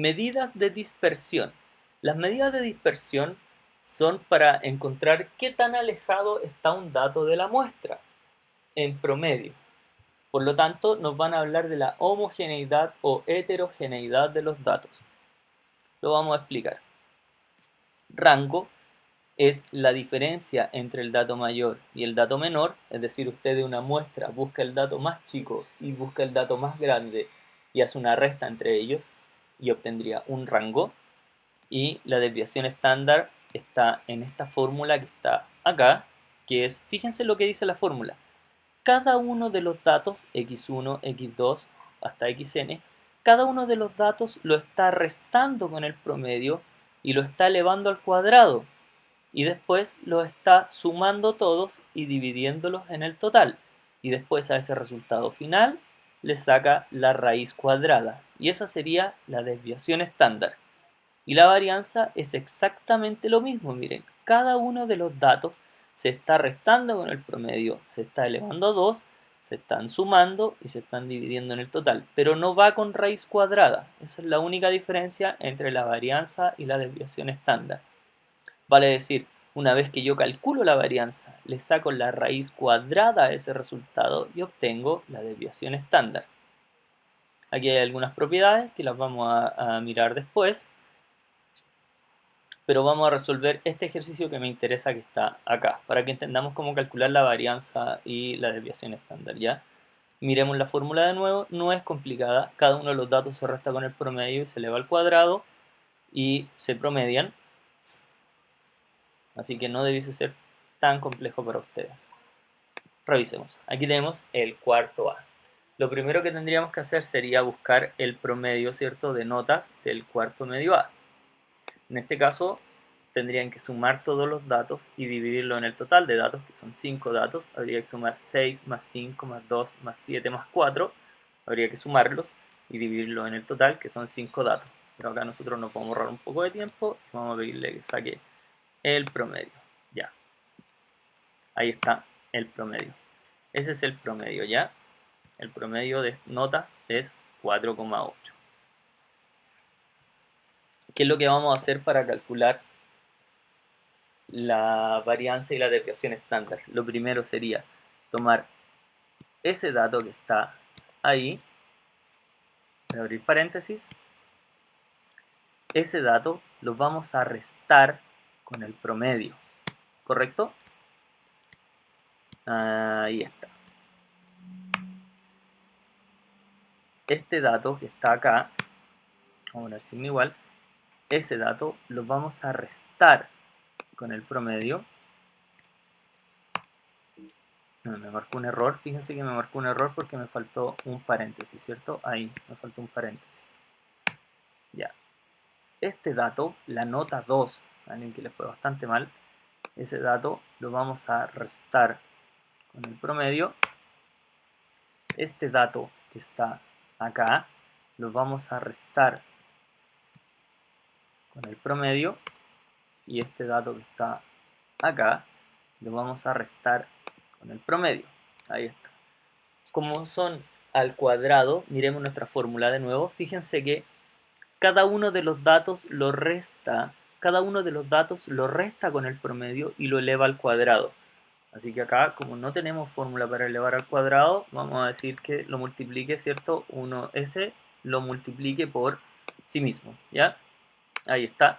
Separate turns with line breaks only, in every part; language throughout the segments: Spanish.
Medidas de dispersión. Las medidas de dispersión son para encontrar qué tan alejado está un dato de la muestra en promedio. Por lo tanto, nos van a hablar de la homogeneidad o heterogeneidad de los datos. Lo vamos a explicar. Rango es la diferencia entre el dato mayor y el dato menor, es decir, usted de una muestra busca el dato más chico y busca el dato más grande y hace una resta entre ellos y obtendría un rango. Y la desviación estándar está en esta fórmula que está acá, que es, fíjense lo que dice la fórmula, cada uno de los datos, x1, x2 hasta xn, cada uno de los datos lo está restando con el promedio y lo está elevando al cuadrado y después lo está sumando todos y dividiéndolos en el total y después a ese resultado final le saca la raíz cuadrada y esa sería la desviación estándar. Y la varianza es exactamente lo mismo, miren, cada uno de los datos se está restando con el promedio, se está elevando a 2, se están sumando y se están dividiendo en el total, pero no va con raíz cuadrada. Esa es la única diferencia entre la varianza y la desviación estándar. Vale decir, una vez que yo calculo la varianza, le saco la raíz cuadrada a ese resultado y obtengo la desviación estándar. Aquí hay algunas propiedades que las vamos a mirar después, pero vamos a resolver este ejercicio que me interesa que está acá, para que entendamos cómo calcular la varianza y la desviación estándar, ¿ya? Miremos la fórmula de nuevo, no es complicada, cada uno de los datos se resta con el promedio y se eleva al cuadrado y se promedian, así que no debiese ser tan complejo para ustedes. Revisemos, aquí tenemos el cuarto A. Lo primero que tendríamos que hacer sería buscar el promedio, ¿cierto?, de notas del cuarto medio A. En este caso, tendrían que sumar todos los datos y dividirlo en el total de datos, que son 5 datos. Habría que sumar 6 más 5 más 2 más 7 más 4. Habría que sumarlos y dividirlo en el total, que son 5 datos. Pero acá nosotros nos podemos ahorrar un poco de tiempo y vamos a pedirle que saque el promedio. Ya, ahí está el promedio. Ese es el promedio, ¿ya? El promedio de notas es 4,8. ¿Qué es lo que vamos a hacer para calcular la varianza y la desviación estándar? Lo primero sería tomar ese dato que está ahí, voy a abrir paréntesis, ese dato lo vamos a restar con el promedio, ¿correcto? Ahí está. Este dato que está acá, vamos a poner signo igual, ese dato lo vamos a restar con el promedio. No, me marcó un error, fíjense que me marcó un error porque me faltó un paréntesis, ¿cierto? Ahí, me faltó un paréntesis. Ya. Este dato, la nota 2, a alguien que le fue bastante mal, ese dato lo vamos a restar con el promedio. Este dato que está acá, lo vamos a restar con el promedio. Y este dato que está acá, lo vamos a restar con el promedio. Ahí está. Como son al cuadrado, miremos nuestra fórmula de nuevo. Fíjense que cada uno de los datos lo resta, cada uno de los datos lo resta con el promedio y lo eleva al cuadrado. Así que acá, como no tenemos fórmula para elevar al cuadrado, vamos a decir que lo multiplique, ¿cierto? 1s lo multiplique por sí mismo, ¿ya? Ahí está.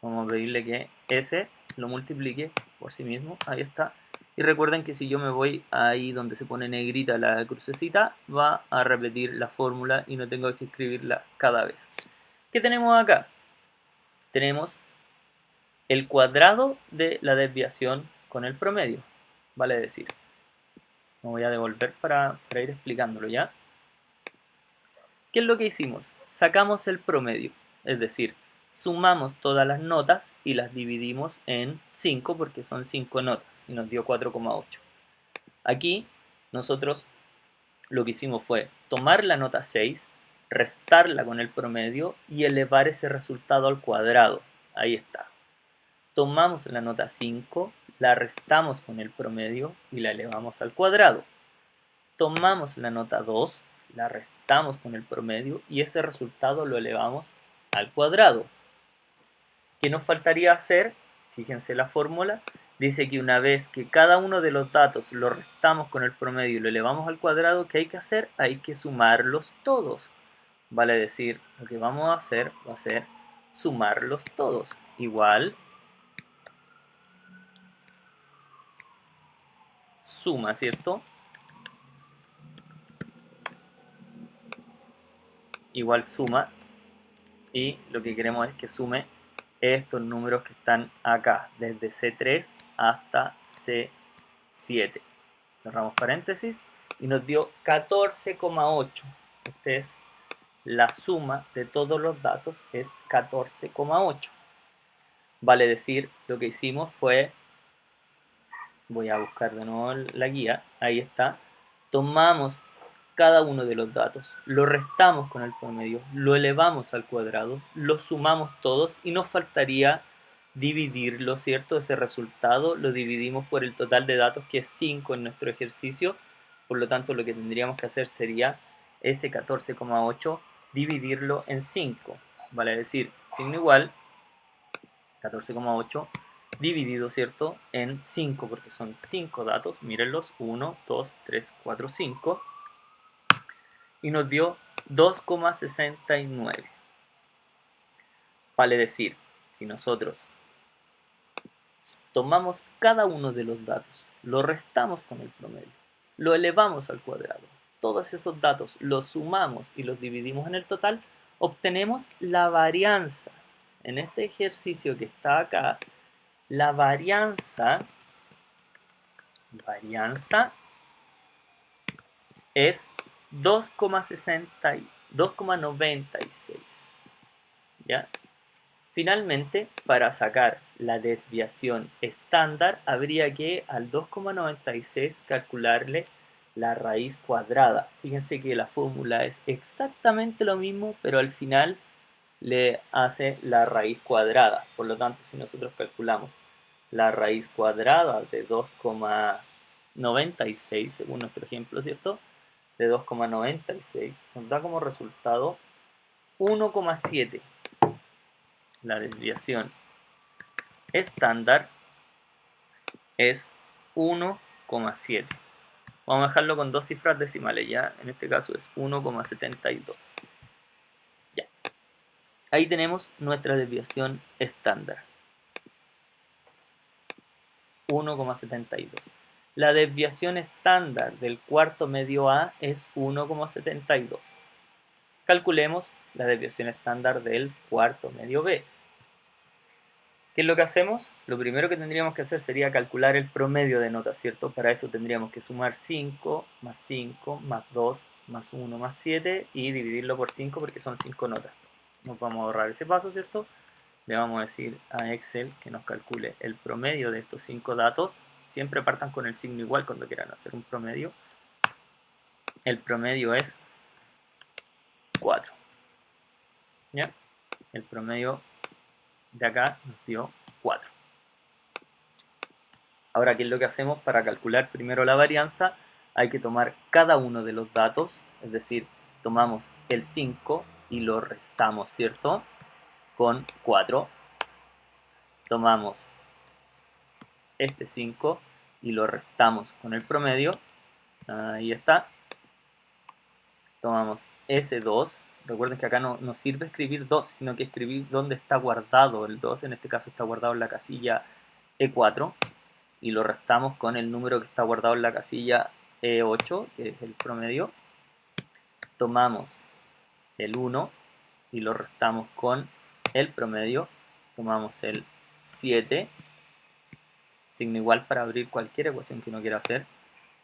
Vamos a pedirle que s lo multiplique por sí mismo, ahí está. Y recuerden que si yo me voy ahí donde se pone negrita la crucecita, va a repetir la fórmula y no tengo que escribirla cada vez. ¿Qué tenemos acá? Tenemos el cuadrado de la desviación con el promedio, vale decir. Me voy a devolver para ir explicándolo ya. ¿Qué es lo que hicimos? Sacamos el promedio, es decir, sumamos todas las notas y las dividimos en 5 porque son 5 notas y nos dio 4,8. Aquí nosotros lo que hicimos fue tomar la nota 6, restarla con el promedio y elevar ese resultado al cuadrado. Ahí está. Tomamos la nota 5, la restamos con el promedio y la elevamos al cuadrado. Tomamos la nota 2, la restamos con el promedio y ese resultado lo elevamos al cuadrado. ¿Qué nos faltaría hacer? Fíjense la fórmula. Dice que una vez que cada uno de los datos lo restamos con el promedio y lo elevamos al cuadrado, ¿qué hay que hacer? Hay que sumarlos todos. Vale decir, lo que vamos a hacer va a ser sumarlos todos. Igual suma, ¿cierto? Igual suma. Y lo que queremos es que sume estos números que están acá, desde C3 hasta C7. Cerramos paréntesis y nos dio 14,8. Esta es la suma de todos los datos, es 14,8. Vale decir, lo que hicimos fue, voy a buscar de nuevo la guía, ahí está, tomamos cada uno de los datos, lo restamos con el promedio, lo elevamos al cuadrado, lo sumamos todos y nos faltaría dividirlo, ¿cierto? Ese resultado lo dividimos por el total de datos, que es 5 en nuestro ejercicio. Por lo tanto, lo que tendríamos que hacer sería ese 14,8 dividirlo en 5. Vale decir, signo igual, 14,8 dividido, ¿cierto?, en 5, porque son 5 datos. Mírenlos, 1, 2, 3, 4, 5. Y nos dio 2,69. Vale decir, si nosotros tomamos cada uno de los datos, lo restamos con el promedio, lo elevamos al cuadrado, todos esos datos los sumamos y los dividimos en el total, obtenemos la varianza. En este ejercicio que está acá, la varianza es 2,96. ¿Ya? Finalmente, para sacar la desviación estándar, habría que al 2,96 calcularle la raíz cuadrada. Fíjense que la fórmula es exactamente lo mismo, pero al final le hace la raíz cuadrada. Por lo tanto, si nosotros calculamos la raíz cuadrada de 2,96, según nuestro ejemplo, ¿cierto?, de 2,96, nos da como resultado 1,7. La desviación estándar es 1,7. Vamos a dejarlo con dos cifras decimales, ya en este caso es 1,72. Ya. Ahí tenemos nuestra desviación estándar, 1,72. La desviación estándar del cuarto medio A es 1,72. Calculemos la desviación estándar del cuarto medio B. ¿Qué es lo que hacemos? Lo primero que tendríamos que hacer sería calcular el promedio de notas, ¿cierto? Para eso tendríamos que sumar 5 más 5 más 2 más 1 más 7 y dividirlo por 5 porque son 5 notas. Nos vamos a ahorrar ese paso, ¿cierto? Le vamos a decir a Excel que nos calcule el promedio de estos 5 datos. Siempre partan con el signo igual cuando quieran hacer un promedio. El promedio es 4. ¿Ya? El promedio de acá nos dio 4. Ahora, ¿qué es lo que hacemos para calcular primero la varianza? Hay que tomar cada uno de los datos, es decir, tomamos el 5 y lo restamos, ¿cierto?, con 4. Tomamos este 5 y lo restamos con el promedio. Ahí está. Tomamos ese 2. Recuerden que acá no nos sirve escribir 2, sino que escribir dónde está guardado el 2. En este caso está guardado en la casilla E4. Y lo restamos con el número que está guardado en la casilla E8, que es el promedio. Tomamos el 1 y lo restamos con el promedio. Tomamos el 7, signo igual para abrir cualquier ecuación que uno quiera hacer,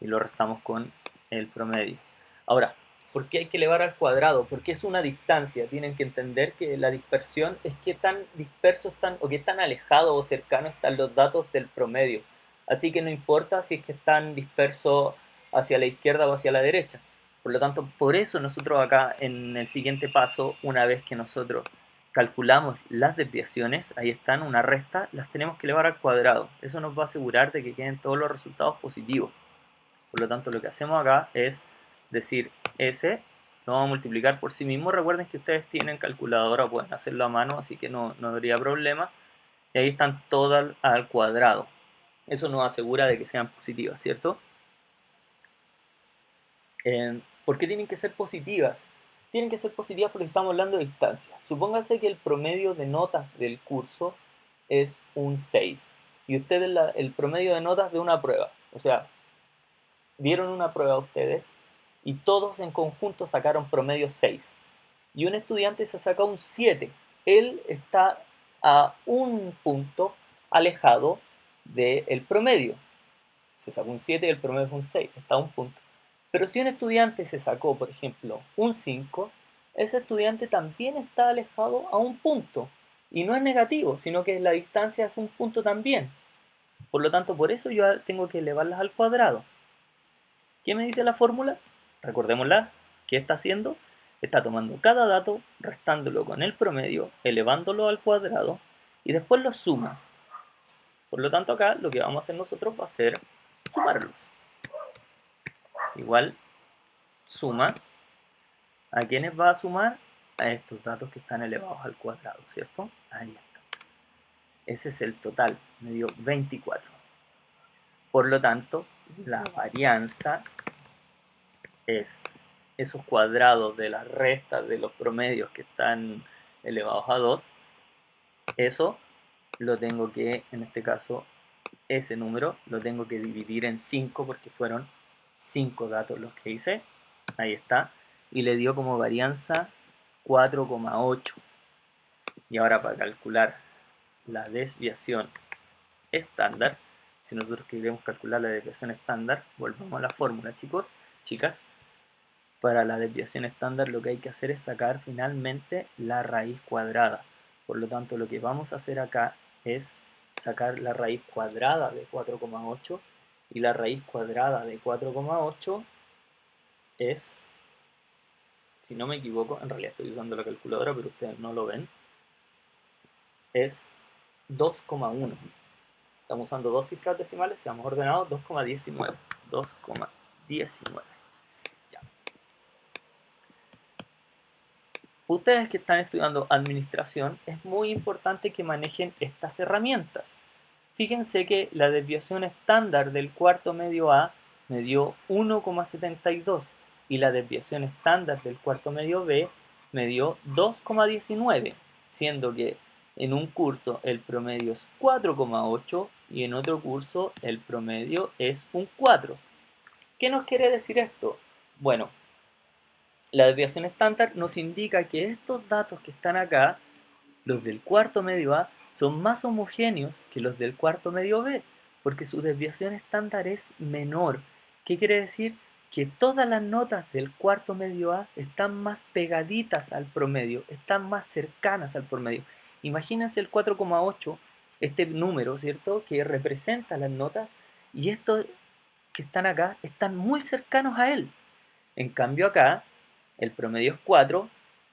y lo restamos con el promedio. Ahora, ¿por qué hay que elevar al cuadrado? Porque es una distancia. Tienen que entender que la dispersión es qué tan dispersos están o qué tan alejados o cercanos están los datos del promedio. Así que no importa si es que están dispersos hacia la izquierda o hacia la derecha. Por lo tanto, por eso nosotros acá en el siguiente paso, una vez que nosotros calculamos las desviaciones, ahí están, una resta, las tenemos que elevar al cuadrado. Eso nos va a asegurar de que queden todos los resultados positivos. Por lo tanto, lo que hacemos acá es decir S lo vamos a multiplicar por sí mismo. Recuerden que ustedes tienen calculadora, pueden hacerlo a mano, así que no habría problema. Y ahí están todas al cuadrado. Eso nos asegura de que sean positivas, ¿cierto? ¿Por qué tienen que ser positivas? Tienen que ser positivas porque estamos hablando de distancia. Supónganse que el promedio de notas del curso es un 6 y ustedes el promedio de notas de una prueba. O sea, dieron una prueba ustedes y todos en conjunto sacaron promedio 6. Y un estudiante se saca un 7. Él está a un punto alejado del promedio. Se sacó un 7 y el promedio fue un 6. Está a un punto. Pero si un estudiante se sacó, por ejemplo, un 5, ese estudiante también está alejado a un punto. Y no es negativo, sino que la distancia es un punto también. Por lo tanto, por eso yo tengo que elevarlas al cuadrado. ¿Qué me dice la fórmula? Recordémosla. ¿Qué está haciendo? Está tomando cada dato, restándolo con el promedio, elevándolo al cuadrado y después lo suma. Por lo tanto, acá lo que vamos a hacer nosotros va a ser sumarlos. Igual, suma. ¿A quiénes va a sumar? A estos datos que están elevados al cuadrado, ¿cierto? Ahí está. Ese es el total, me dio 24. Por lo tanto, la varianza es esos cuadrados de las restas de los promedios que están elevados a 2, eso lo tengo que, en este caso, ese número lo tengo que dividir en 5 porque fueron 5 datos los que hice. Ahí está. Y le dio como varianza 4,8. Y ahora para calcular la desviación estándar, si nosotros queremos calcular la desviación estándar, volvamos a la fórmula, chicos, chicas. Para la desviación estándar lo que hay que hacer es sacar finalmente la raíz cuadrada. Por lo tanto, lo que vamos a hacer acá es sacar la raíz cuadrada de 4,8 y la raíz cuadrada de 4,8 es, si no me equivoco, en realidad estoy usando la calculadora pero ustedes no lo ven, es 2,1. Estamos usando dos cifras decimales, seamos ordenados, 2,19. 2,19. Ya. Ustedes que están estudiando administración, es muy importante que manejen estas herramientas. Fíjense que la desviación estándar del cuarto medio A me dio 1,72 y la desviación estándar del cuarto medio B me dio 2,19, siendo que en un curso el promedio es 4,8 y en otro curso el promedio es un 4. ¿Qué nos quiere decir esto? Bueno, la desviación estándar nos indica que estos datos que están acá, los del cuarto medio A, son más homogéneos que los del cuarto medio B, porque su desviación estándar es menor. ¿Qué quiere decir? Que todas las notas del cuarto medio A están más pegaditas al promedio, están más cercanas al promedio. Imagínense el 4,8, este número, ¿cierto?, que representa las notas, y estos que están acá están muy cercanos a él. En cambio acá, el promedio es 4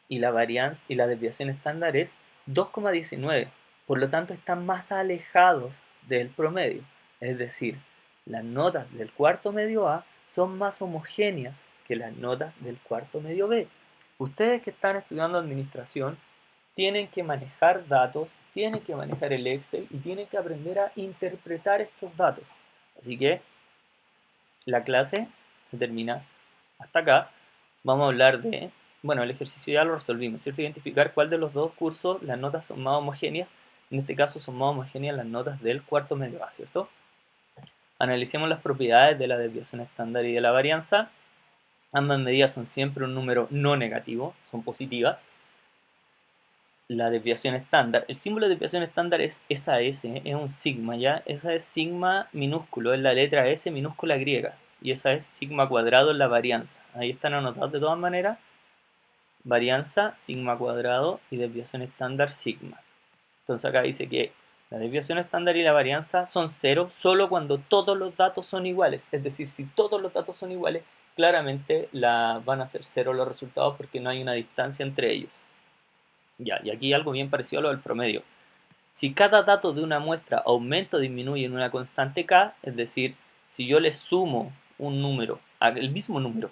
y la varianza y la desviación estándar es 2,19. Por lo tanto, están más alejados del promedio. Es decir, las notas del cuarto medio A son más homogéneas que las notas del cuarto medio B. Ustedes que están estudiando administración tienen que manejar datos, tienen que manejar el Excel y tienen que aprender a interpretar estos datos. Así que la clase se termina hasta acá. Vamos a hablar de, bueno, el ejercicio ya lo resolvimos, ¿cierto? Identificar cuál de los dos cursos las notas son más homogéneas. En este caso son más homogéneas las notas del cuarto medio A, ¿cierto? Analicemos las propiedades de la desviación estándar y de la varianza. Ambas medidas son siempre un número no negativo, son positivas. La desviación estándar, el símbolo de desviación estándar es esa S, es un sigma, ¿ya? Esa es sigma minúsculo, es la letra S minúscula griega, y esa es sigma cuadrado en la varianza. Ahí están anotados de todas maneras, varianza, sigma cuadrado y desviación estándar, sigma. Entonces acá dice que la desviación estándar y la varianza son cero solo cuando todos los datos son iguales, es decir, si todos los datos son iguales, claramente van a ser cero los resultados porque no hay una distancia entre ellos. Ya, y aquí algo bien parecido a lo del promedio. Si cada dato de una muestra aumenta o disminuye en una constante k, es decir, si yo le sumo un número, el mismo número,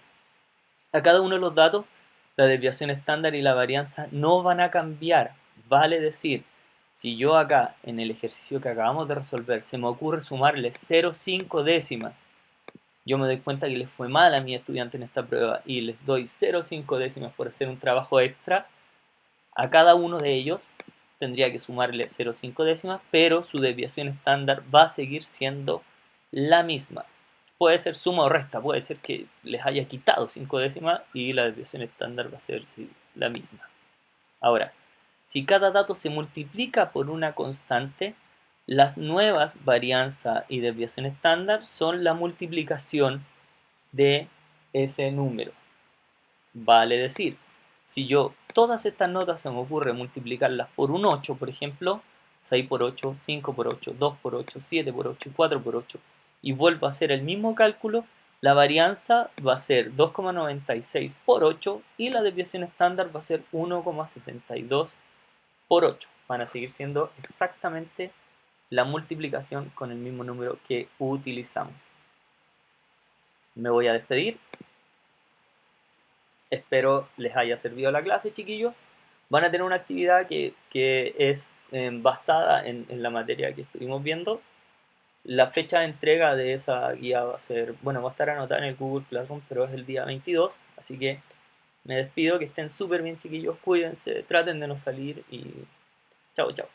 a cada uno de los datos, La desviación estándar y la varianza no van a cambiar. Vale decir, si yo acá, en el ejercicio que acabamos de resolver, se me ocurre sumarle 0,5 décimas, yo me doy cuenta que les fue mal a mi estudiante en esta prueba y les doy 0,5 décimas por hacer un trabajo extra, a cada uno de ellos tendría que sumarle 0,5 décimas, pero su desviación estándar va a seguir siendo la misma. Puede ser suma o resta, puede ser que les haya quitado 5 décimas y la desviación estándar va a ser la misma. Ahora, si cada dato se multiplica por una constante, las nuevas varianza y desviación estándar son la multiplicación de ese número. Vale decir, si yo todas estas notas se me ocurre multiplicarlas por un 8, por ejemplo, 6 por 8, 5 por 8, 2 por 8, 7 por 8 y 4 por 8, y vuelvo a hacer el mismo cálculo, la varianza va a ser 2,96 por 8 y la desviación estándar va a ser 1,72 por 8. Van a seguir siendo exactamente la multiplicación con el mismo número que utilizamos. Me voy a despedir. Espero les haya servido la clase, chiquillos. Van a tener una actividad que es basada en la materia que estuvimos viendo. La fecha de entrega de esa guía va a ser, bueno, va a estar anotada en el Google Classroom, pero es el día 22. Así que me despido, que estén súper bien, chiquillos. Cuídense, traten de no salir y chao, chao.